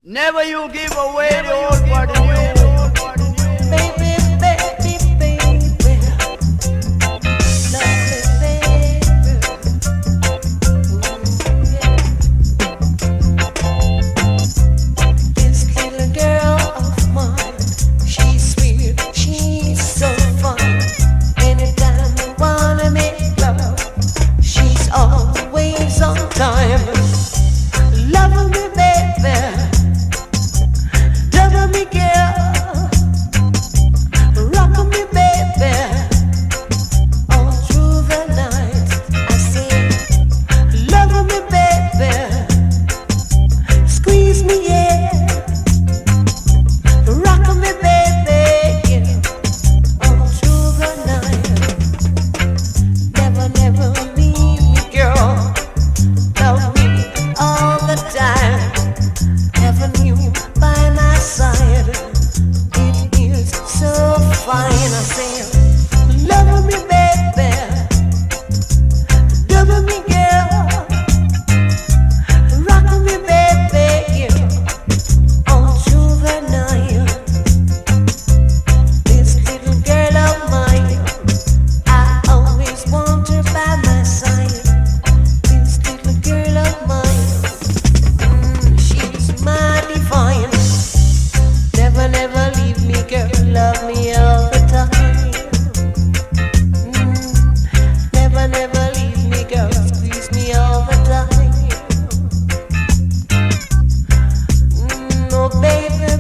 Never you give away the old part of you. Baby, baby, baby, lovely baby. This little girl of mine, she's sweet, she's so fine. Anytime I wanna make love, she's always on time. Love me, baby. Love me, girl, rock me, baby, all through the night. I say, love me, baby, squeeze me, yeah, rock me, baby, yeah, all through the night. Never, never leave me, girl, love me all the time. Having you by my side, it is so fine. I say, love me, baby, love me, girl, rock me, baby, yeah, all through the night. This little girl of mine, I always want her by my side. This little girl of mine, she's my divine. Never, never leave me, girl. Love me all the time. Never, never leave me, girl. Squeeze me all the time. Oh, baby,